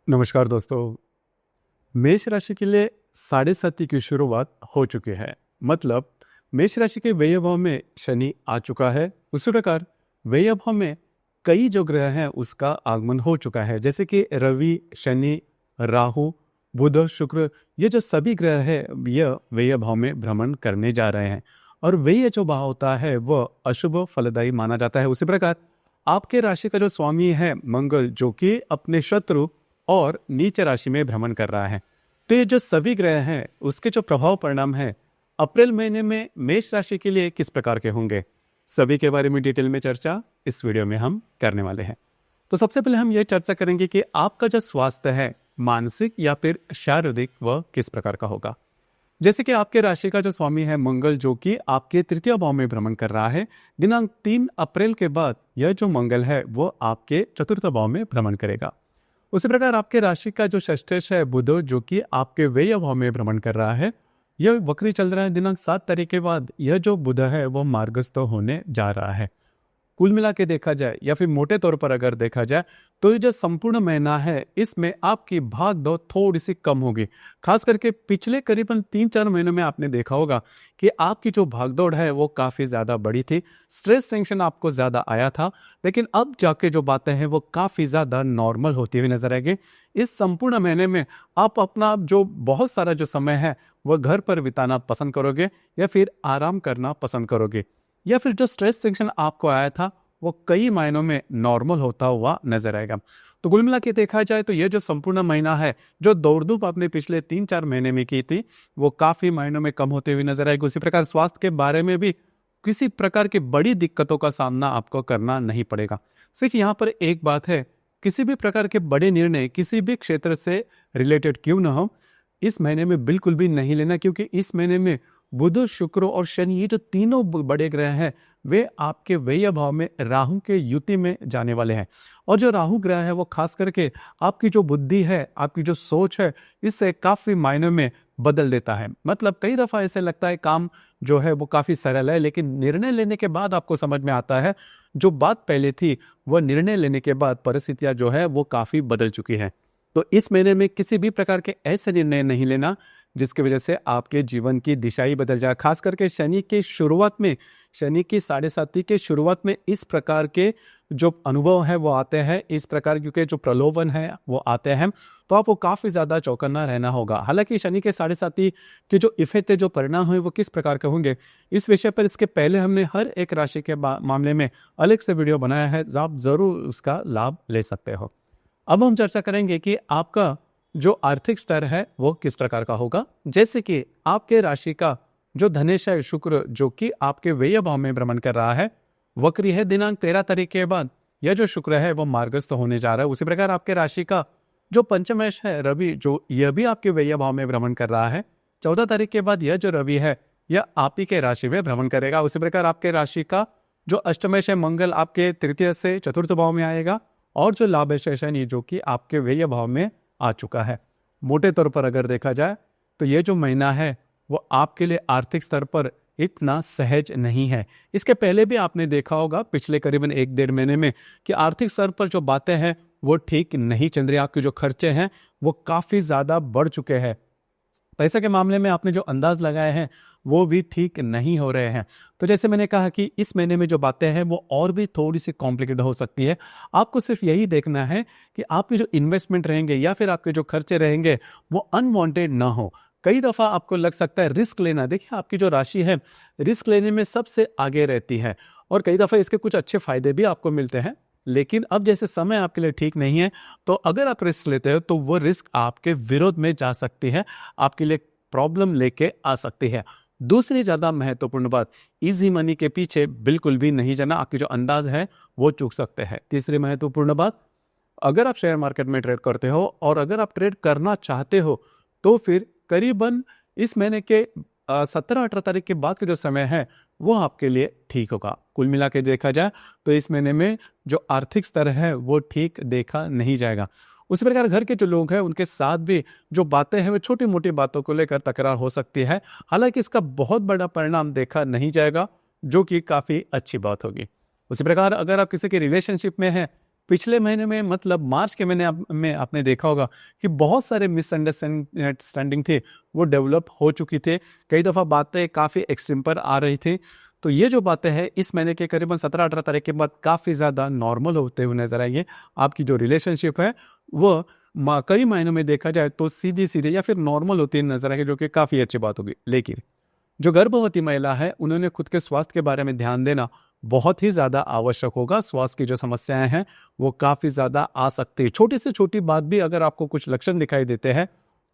नमस्कार दोस्तों। मेष राशि के लिए साढ़े साथी की शुरुआत हो चुकी है। मतलब मेष राशि के व्यय भाव में शनि आ चुका है। उसी प्रकार व्यय भाव में कई जो ग्रह हैं उसका आगमन हो चुका है, जैसे कि रवि, शनि, राहु, बुध, शुक्र। ये जो सभी ग्रह है यह व्यय भाव में भ्रमण करने जा रहे हैं। और व्यय जो भाव होता है वह अशुभ फलदायी माना जाता है। उसी प्रकार आपके राशि का जो स्वामी है मंगल, जो कि अपने शत्रु और नीच राशि में भ्रमण कर रहा है। तो ये जो सभी ग्रह हैं उसके जो प्रभाव परिणाम है अप्रैल महीने में मेष राशि के लिए किस प्रकार के होंगे, सभी के बारे में डिटेल में चर्चा इस वीडियो में हम करने वाले हैं। तो सबसे पहले हम ये चर्चा करेंगे कि आपका जो स्वास्थ्य है मानसिक या फिर शारीरिक वह किस प्रकार का होगा। जैसे कि आपके राशि का जो स्वामी है मंगल, जो कि आपके तृतीय भाव में भ्रमण कर रहा है, दिनांक 3 अप्रैल के बाद यह जो मंगल है वो आपके चतुर्थ भाव में भ्रमण करेगा। उसी प्रकार आपके राशि का जो षष्ठेश है बुध, जो कि आपके व्यय भाव में भ्रमण कर रहा है, यह वक्री चल रहा है। दिनांक 7 तारीख के बाद यह जो बुध है वह मार्गस्थ होने जा रहा है। कुल मिला के देखा जाए या फिर मोटे तौर पर अगर देखा जाए तो ये जो संपूर्ण महीना है इसमें आपकी भाग दौड़ थोड़ी सी कम होगी। खास करके पिछले करीबन 3-4 महीनों में आपने देखा होगा कि आपकी जो भागदौड़ है वो काफी ज्यादा बड़ी थी, स्ट्रेस टेंशन आपको ज्यादा आया था। लेकिन अब जाके जो बातें हैं वो काफी ज्यादा नॉर्मल होती हुई नजर आएगी। इस संपूर्ण महीने में आप अपना जो बहुत सारा जो समय है वह घर पर बिताना पसंद करोगे या फिर आराम करना पसंद करोगे, या फिर जो स्ट्रेस टेंशन आपको आया था वो कई मायनों में नॉर्मल होता हुआ नजर आएगा। तो कुल मिला के देखा जाए तो ये जो संपूर्ण महीना है, जो दौड़ धूप आपने पिछले 3-4 महीने में की थी वो काफी मायनों में कम होते हुए नजर आएगी। उसी प्रकार स्वास्थ्य के बारे में भी किसी प्रकार की बड़ी दिक्कतों का सामना आपको करना नहीं पड़ेगा। सिर्फ यहाँ पर एक बात है, किसी भी प्रकार के बड़े निर्णय किसी भी क्षेत्र से रिलेटेड क्यों ना हो, इस महीने में बिल्कुल भी नहीं लेना, क्योंकि इस महीने में बुध, शुक्र और शनि, ये जो तीनों बड़े ग्रह हैं वे आपके व्यय भाव में राहु के युति में जाने वाले हैं। और जो राहु ग्रह है वो खास करके आपकी जो बुद्धि है, आपकी जो सोच है, इससे काफी मायने में बदल देता है। मतलब कई दफा ऐसे लगता है काम जो है वो काफी सरल है, लेकिन निर्णय लेने के बाद आपको समझ में आता है जो बात पहले थी वह निर्णय लेने के बाद परिस्थितियां जो है वो काफी बदल चुकी है। तो इस महीने में किसी भी प्रकार के ऐसे निर्णय नहीं लेना जिसकी वजह से आपके जीवन की दिशा ही बदल जाए। खास करके शनि की शुरुआत में, शनि की साढ़े साथी के शुरुआत में इस प्रकार के जो अनुभव है वो आते हैं, इस प्रकार क्योंकि जो प्रलोभन है वो आते हैं, तो आपको काफी ज्यादा चौकन्ना रहना होगा। हालांकि शनि के साढ़े साथी के जो इफेक्ट है, जो परिणाम है वो किस प्रकार के होंगे, इस विषय पर इसके पहले हमने हर एक राशि के मामले में अलग से वीडियो बनाया है, आप जरूर उसका लाभ ले सकते हो। अब हम चर्चा करेंगे कि आपका जो आर्थिक स्तर है वो किस प्रकार का होगा। जैसे कि आपके राशि का जो धनेश है शुक्र, जो कि आपके व्यय भाव में भ्रमण कर रहा है, वक्री है। दिनांक 13 तारीख के बाद यह जो शुक्र है वो मार्गस्थ होने जा रहा है। उसी प्रकार आपके राशि का जो पंचमेश है रवि, जो यह भी आपके व्यय भाव में भ्रमण कर रहा है, 14 तारीख के बाद यह जो रवि है यह आप ही के राशि में भ्रमण करेगा। उसी प्रकार आपके राशि का जो अष्टमेश है मंगल आपके तृतीय से चतुर्थ भाव में आएगा, और जो लाभ है शनि, जो कि आपके व्यय भाव में आ चुका है। मोटे तौर पर अगर देखा जाए तो ये जो महीना है वो आपके लिए आर्थिक स्तर पर इतना सहज नहीं है। इसके पहले भी आपने देखा होगा पिछले करीबन 1-1.5 महीने में कि आर्थिक स्तर पर जो बातें हैं वो ठीक नहीं चल रही। आपके जो खर्चे हैं वो काफी ज्यादा बढ़ चुके हैं। पैसे के मामले में आपने जो अंदाज लगाए हैं वो भी ठीक नहीं हो रहे हैं। तो जैसे मैंने कहा कि इस महीने में जो बातें हैं वो और भी थोड़ी सी कॉम्प्लिकेटेड हो सकती है। आपको सिर्फ यही देखना है कि आपके जो इन्वेस्टमेंट रहेंगे या फिर आपके जो खर्चे रहेंगे वो अनवांटेड ना हो। कई दफा आपको लग सकता है रिस्क लेना, देखिए आपकी जो राशि है रिस्क लेने में सबसे आगे रहती है, और कई दफा इसके कुछ अच्छे फायदे भी आपको मिलते हैं। लेकिन अब जैसे समय आपके लिए ठीक नहीं है, तो अगर आप रिस्क लेते हो तो वो रिस्क आपके विरोध में जा सकती है, आपके लिए प्रॉब्लम लेके आ सकती है। दूसरी ज्यादा महत्वपूर्ण बात, इजी मनी के पीछे बिल्कुल भी नहीं जाना, आपके जो अंदाज है वो चूक सकते हैं। तीसरी महत्वपूर्ण बात, अगर आप शेयर मार्केट में ट्रेड करते हो और अगर आप ट्रेड करना चाहते हो तो फिर करीबन इस महीने के 17-18 तारीख के बाद का जो समय है वो आपके लिए ठीक होगा। कुल मिला के देखा जाए तो इस महीने में जो आर्थिक स्तर है वो ठीक देखा नहीं जाएगा। उसी प्रकार घर के जो लोग हैं उनके साथ भी जो बातें हैं वो छोटी मोटी बातों को लेकर तकरार हो सकती है। हालांकि इसका बहुत बड़ा परिणाम देखा नहीं जाएगा, जो कि काफी अच्छी बात होगी। उसी प्रकार अगर आप किसी के रिलेशनशिप में हैं पिछले महीने में मतलब मार्च के महीने में आपने देखा होगा कि बहुत सारे मिसअंडरस्टैंडिंग थे वो डेवलप हो चुकी थे, कई दफ़ा बातें काफ़ी एक्सट्रीम पर आ रही थी। तो ये जो बातें हैं इस महीने के करीबन 17-18 तारीख के बाद काफ़ी ज़्यादा नॉर्मल होते हुए नजर आएंगे। आपकी जो रिलेशनशिप है वो कई महीनों में देखा जाए तो सीधी सीधे या फिर नॉर्मल होती नजर आएगी, जो कि काफ़ी अच्छी बात होगी। लेकिन जो गर्भवती महिला है उन्होंने खुद के स्वास्थ्य के बारे में ध्यान देना बहुत ही ज़्यादा आवश्यक होगा। स्वास्थ्य की जो समस्याएं हैं वो काफ़ी ज़्यादा आ सकती है। छोटी से छोटी बात भी अगर आपको कुछ लक्षण दिखाई देते हैं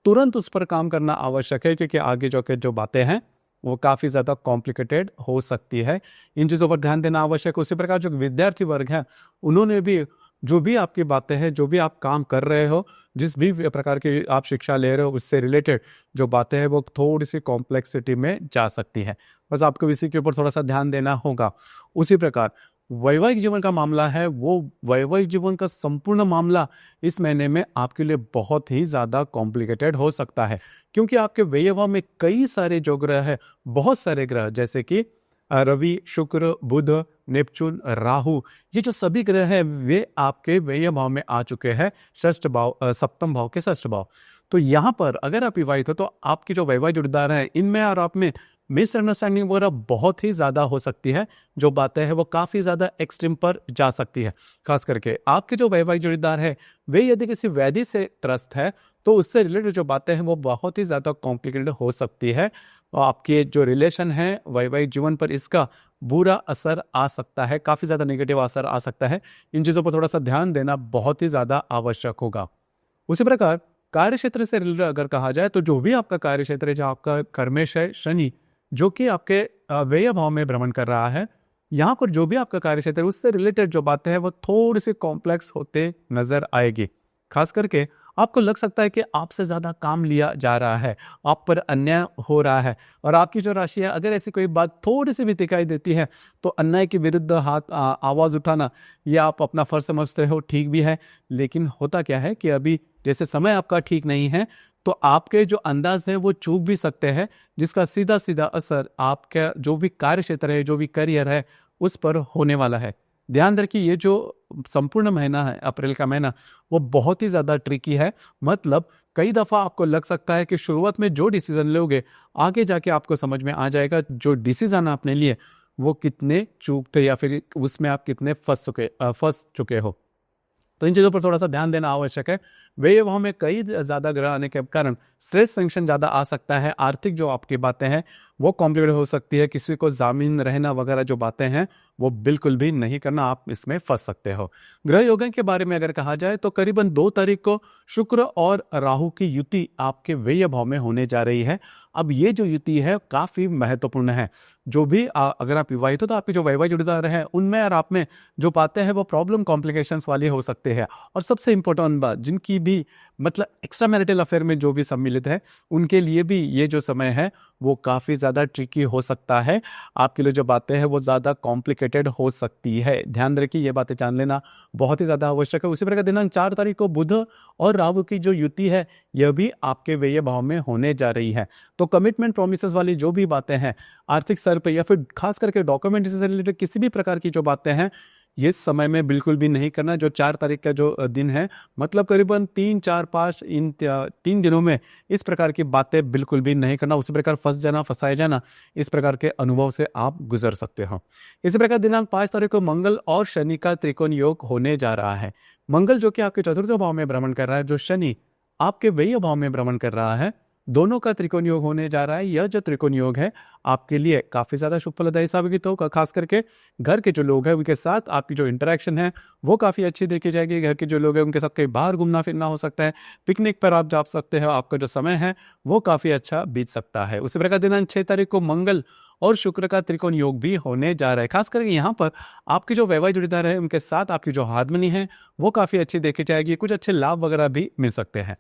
तुरंत उस पर काम करना आवश्यक है, क्योंकि आगे जो के जो बातें हैं वो काफ़ी ज़्यादा कॉम्प्लिकेटेड हो सकती है। इन चीज़ों पर ध्यान देना आवश्यक है। उसी प्रकार जो विद्यार्थी वर्ग है उन्होंने भी जो भी आपकी बातें हैं, जो भी आप काम कर रहे हो, जिस भी प्रकार की आप शिक्षा ले रहे हो उससे रिलेटेड जो बातें हैं वो थोड़ी सी कॉम्प्लेक्सिटी में जा सकती है। बस आपको इसी के ऊपर थोड़ा सा ध्यान देना होगा। उसी प्रकार वैवाहिक जीवन का मामला है, वो वैवाहिक जीवन का संपूर्ण मामला इस महीने में आपके लिए बहुत ही ज़्यादा कॉम्प्लिकेटेड हो सकता है, क्योंकि आपके व्यय में कई सारे जो ग्रह है, बहुत सारे ग्रह जैसे कि रवि, शुक्र, बुध, नेपचून, राहु, ये जो सभी ग्रह हैं वे आपके व्यय भाव में आ चुके हैं, षष्ठ भाव, सप्तम भाव के षष्ठ भाव। तो यहाँ पर अगर आप विवाहित हो तो आपकी जो वैवाहिक जोड़ीदार है इनमें और आप में मिसअंडरस्टैंडिंग वगैरह बहुत ही ज़्यादा हो सकती है। जो बातें हैं वो काफ़ी ज़्यादा एक्सट्रीम पर जा सकती है। खास करके आपके जो वैवाहिक जोड़ीदार है वे यदि किसी व्याधि से त्रस्त है तो उससे रिलेटेड जो बातें हैं वो बहुत ही ज़्यादा कॉम्प्लिकेटेड हो सकती है। और आपके जो रिलेशन है वैवाहिक जीवन पर इसका बुरा असर आ सकता है, काफ़ी ज़्यादा नेगेटिव असर आ सकता है। इन चीज़ों पर थोड़ा सा ध्यान देना बहुत ही ज़्यादा आवश्यक होगा। उसी प्रकार कार्य क्षेत्र से रिलेटेड अगर कहा जाए तो जो भी आपका कार्य क्षेत्र है, जो आपका कर्मेश है शनि, जो कि आपके व्यय भाव में भ्रमण कर रहा है, यहाँ पर जो भी आपका कार्य क्षेत्र है उससे रिलेटेड जो बातें हैं वो थोड़ी सी कॉम्प्लेक्स होते नजर आएगी। खास करके आपको लग सकता है कि आपसे ज़्यादा काम लिया जा रहा है, आप पर अन्याय हो रहा है, और आपकी जो राशि है अगर ऐसी कोई बात थोड़ी सी भी दिखाई देती है तो अन्याय के विरुद्ध आवाज़ उठाना ये आप अपना फर्ज समझते हो, ठीक भी है। लेकिन होता क्या है कि अभी जैसे समय आपका ठीक नहीं है तो आपके जो अंदाज है वो चूक भी सकते हैं, जिसका सीधा सीधा असर आपका जो भी कार्य क्षेत्र है, जो भी करियर है उस पर होने वाला है। ध्यान रखिए ये जो संपूर्ण महीना है अप्रैल का महीना वो बहुत ही ज़्यादा ट्रिकी है। मतलब कई दफ़ा आपको लग सकता है कि शुरुआत में जो डिसीजन लोगे आगे जाके आपको समझ में आ जाएगा जो डिसीजन आपने लिए वो कितने चूक थे या फिर उसमें आप कितने फंस चुके हो। तो इन चीज़ों पर थोड़ा सा ध्यान देना आवश्यक है। व्यय भाव में कई ज़्यादा ग्रह आने के कारण स्ट्रेस टेंशन ज़्यादा आ सकता है। आर्थिक जो आपकी बातें हैं वो कॉम्प्लिकेटेड हो सकती है। किसी को जामीन रहना वगैरह जो बातें हैं वो बिल्कुल भी नहीं करना, आप इसमें फंस सकते हो। ग्रह योगन के बारे में अगर कहा जाए तो करीबन 2 तारीख को शुक्र और राहु की युति आपके व्यय भाव में होने जा रही है। अब ये जो युति है काफ़ी महत्वपूर्ण है। जो भी अगर आप विवाहित हो तो आपके जो वैवाहिक जोड़ीदार हैं उनमें और आप में जो बातें हैं वो प्रॉब्लम कॉम्प्लिकेशंस वाली हो सकते हैं। और सबसे इंपॉर्टेंट बात, जिनकी भी मतलब एक्स्ट्रा मैरिटल अफेयर में जो भी सम्मिलित है उनके लिए भी ये जो समय है वो काफ़ी ज़्यादा ट्रिकी हो सकता है। आपके लिए जो बातें हैं वो ज़्यादा कॉम्प्लिकेटेड हो सकती है। ध्यान रखिए ये बातें जान लेना बहुत ही ज़्यादा आवश्यक है। उसी प्रकार दिनांक 4 तारीख को बुध और राहु की जो युति है यह भी आपके व्यय भाव में होने जा रही है। तो कमिटमेंट प्रोमिसेस वाली जो भी बातें हैं आर्थिक स्तर पे या फिर खास करके डॉक्यूमेंट से रिलेटेड किसी भी प्रकार की जो बातें हैं ये समय में बिल्कुल भी नहीं करना। जो 4 तारीख का जो दिन है मतलब करीबन 3, 4, 5 इन 3 दिनों में इस प्रकार की बातें बिल्कुल भी नहीं करना। उसी प्रकार फंसाए जाना इस प्रकार के अनुभव से आप गुजर सकते हो। इसी प्रकार दिनांक 5 तारीख को मंगल और शनि का त्रिकोण योग होने जा रहा है। मंगल जो कि आपके चतुर्थ भाव में भ्रमण कर रहा है, जो शनि आपके व्यय भाव में भ्रमण कर रहा है, दोनों का त्रिकोण योग होने जा रहा है। यह जो त्रिकोण योग है आपके लिए काफ़ी ज़्यादा शुभ फलदायी साबित होगा। खास करके घर के जो लोग हैं उनके साथ आपकी जो इंटरेक्शन है वो काफ़ी अच्छी देखी जाएगी। घर के जो लोग हैं उनके साथ कहीं बाहर घूमना फिरना हो सकता है, पिकनिक पर आप जा सकते हो, आपका जो समय है वो काफ़ी अच्छा बीत सकता है। उसी प्रकार दिनांक 6 तारीख को मंगल और शुक्र का त्रिकोण योग भी होने जा रहा है। खास करके यहाँ पर आपके जो वैवाहिक जोड़ीदार है उनके साथ आपकी जो हार्मनी है वो काफ़ी अच्छी देखी जाएगी। कुछ अच्छे लाभ वगैरह भी मिल सकते हैं।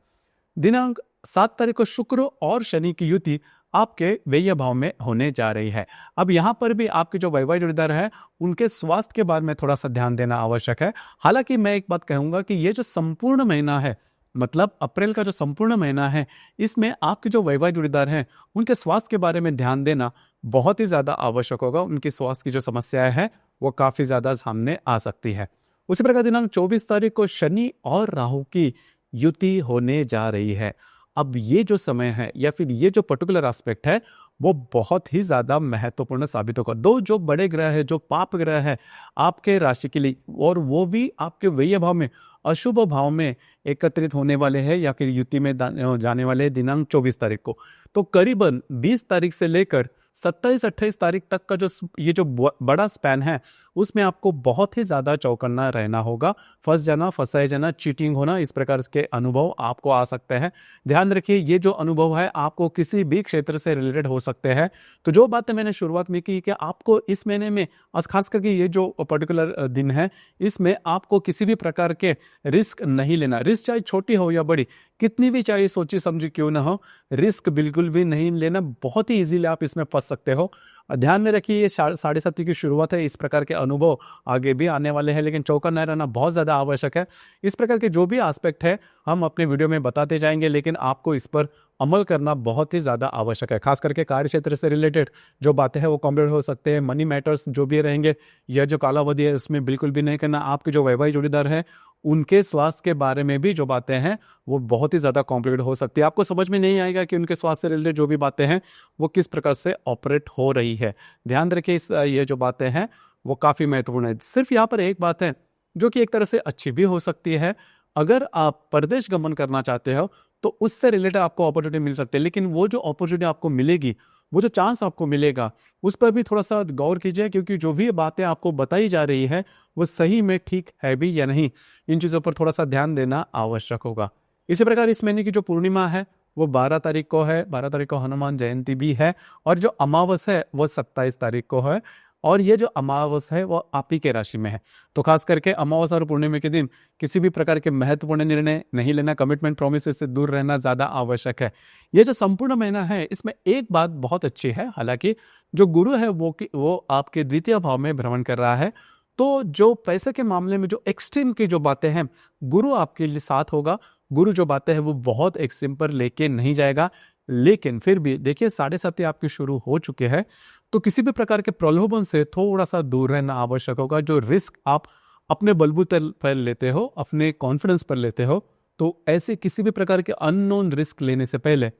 दिनांक 7 तारीख को शुक्र और शनि की युति आपके व्यय भाव में होने जा रही है। अब यहाँ पर भी आपके जो वैवाहिक जोड़ीदार है उनके स्वास्थ्य के बारे में थोड़ा सा ध्यान देना आवश्यक है। हालांकि मैं एक बात कहूंगा कि ये जो संपूर्ण महीना है मतलब अप्रैल का जो संपूर्ण महीना है इसमें आपके जो वैवाहिक जोड़ीदार हैं उनके स्वास्थ्य के बारे में ध्यान देना बहुत ही ज़्यादा आवश्यक होगा। उनकी स्वास्थ्य की जो समस्याएं हैं वो काफ़ी ज़्यादा सामने आ सकती है। उसी प्रकार दिनांक 24 तारीख को शनि और राहु की युति होने जा रही है। अब ये जो समय है या फिर ये जो पर्टिकुलर एस्पेक्ट है वो बहुत ही ज्यादा महत्वपूर्ण साबित होगा। दो जो बड़े ग्रह है, जो पाप ग्रह है आपके राशि के लिए, और वो भी आपके व्यय भाव में, अशुभ भाव में एकत्रित होने वाले हैं या फिर युति में जाने वाले हैं दिनांक 24 तारीख को। तो करीबन 20 तारीख से लेकर 27-28 तारीख तक का ये जो बड़ा स्पैन है उसमें आपको बहुत ही ज्यादा चौकन्ना रहना होगा। फंस जाना, फंसाए जाना, चीटिंग होना, इस प्रकार के अनुभव आपको आ सकते हैं। ध्यान रखिए ये जो अनुभव है आपको किसी भी क्षेत्र से रिलेटेड हो सकते हैं। तो जो बातें मैंने शुरुआत में की कि आपको इस महीने में, खास करके ये जो पर्टिकुलर दिन है इसमें आपको किसी भी प्रकार के रिस्क नहीं लेना। रिस्क चाहे छोटी हो या बड़ी, कितनी भी चाहे सोची समझी क्यों ना हो, रिस्क बिल्कुल भी नहीं लेना। बहुत ही इजीली आप इसमें फंस सकते हो। ध्यान में रखिए ये 7.5 की शुरुआत है, इस प्रकार के अनुभव आगे भी आने वाले हैं, लेकिन चौकन्ना रहना बहुत ज़्यादा आवश्यक है। इस प्रकार के जो भी एस्पेक्ट है हम अपने वीडियो में बताते जाएंगे, लेकिन आपको इस पर अमल करना बहुत ही ज़्यादा आवश्यक है। खास करके कार्य क्षेत्र से रिलेटेड जो बातें हैं वो कॉम्प्लीट हो सकते हैं। मनी मैटर्स जो भी रहेंगे, यह जो कालावधि है उसमें बिल्कुल भी नहीं करना। आपके जो वैवाहिक जोड़ीदार हैं उनके स्वास्थ्य के बारे में भी जो बातें हैं वो बहुत ही ज़्यादा कॉम्प्लिकेट हो सकती है। आपको समझ में नहीं आएगा कि उनके स्वास्थ्य से रिलेटेड जो भी बातें हैं वो किस प्रकार से ऑपरेट हो रही है। ध्यान रखिए ये जो बातें हैं वो काफ़ी महत्वपूर्ण है। सिर्फ यहाँ पर एक बात है जो कि एक तरह से अच्छी भी हो सकती है। अगर आप परदेश गमन करना चाहते हो तो उससे रिलेटेड आपको अपॉर्चुनिटी मिल सकती है, लेकिन वो जो अपॉर्चुनिटी आपको मिलेगी, वो जो चांस आपको मिलेगा उस पर भी थोड़ा सा गौर कीजिए, क्योंकि जो भी बातें आपको बताई जा रही है वो सही में ठीक है भी या नहीं, इन चीज़ों पर थोड़ा सा ध्यान देना आवश्यक होगा। इसी प्रकार इस महीने की जो पूर्णिमा है वो 12 तारीख को है। 12 तारीख को हनुमान जयंती भी है, और जो अमावस है वो 27 तारीख को है। और ये जो अमावस है वो आप ही के राशि में है। तो खास करके अमावस और पूर्णिमा के दिन किसी भी प्रकार के महत्वपूर्ण निर्णय नहीं लेना, कमिटमेंट प्रोमिस से दूर रहना ज़्यादा आवश्यक है। ये जो संपूर्ण महीना है इसमें एक बात बहुत अच्छी है, हालांकि जो गुरु है वो आपके द्वितीय भाव में भ्रमण कर रहा है, तो जो पैसे के मामले में जो एक्सट्रीम की जो बातें हैं गुरु आपके लिए साथ होगा। गुरु जो बातें हैं वो बहुत एक्सट्रीम पर लेके नहीं जाएगा, लेकिन फिर भी देखिए 7.5 आपकी शुरू हो चुके हैं, तो किसी भी प्रकार के प्रलोभन से थोड़ा सा दूर रहना आवश्यक होगा। जो रिस्क आप अपने बलबूते पर लेते हो, अपने कॉन्फिडेंस पर लेते हो, तो ऐसे किसी भी प्रकार के अननोन रिस्क लेने से पहले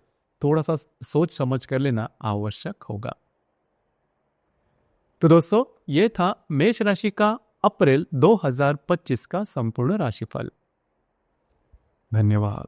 थोड़ा सा सोच समझ कर लेना आवश्यक होगा। तो दोस्तों ये था मेष राशि का अप्रैल 2025 का संपूर्ण राशिफल। धन्यवाद।